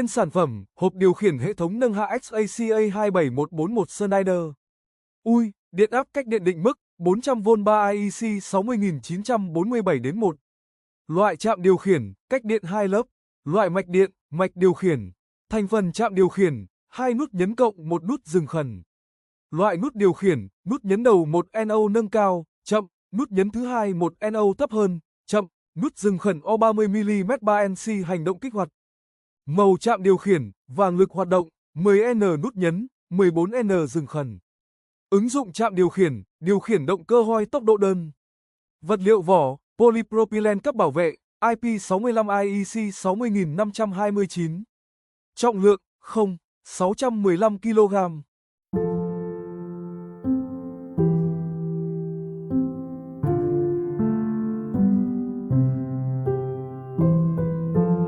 Tên sản phẩm, hộp điều khiển hệ thống nâng hạ XACA 27141 Schneider. Ui, điện áp cách điện định mức 400V 3 IEC 60947-1. Loại chạm điều khiển, cách điện 2 lớp. Loại mạch điện, mạch điều khiển. Thành phần chạm điều khiển, 2 nút nhấn cộng, 1 nút dừng khẩn. Loại nút điều khiển, nút nhấn đầu 1 NO nâng cao, chậm, nút nhấn thứ hai 1 NO thấp hơn, chậm, nút dừng khẩn O30mm 3NC hành động kích hoạt. Màu chạm điều khiển, vàng lực hoạt động, 10N nút nhấn, 14N dừng khẩn. Ứng dụng chạm điều khiển động cơ hoi tốc độ đơn. Vật liệu vỏ, polypropylene cấp bảo vệ, IP65 IEC 60529. Trọng lượng, 615 kg.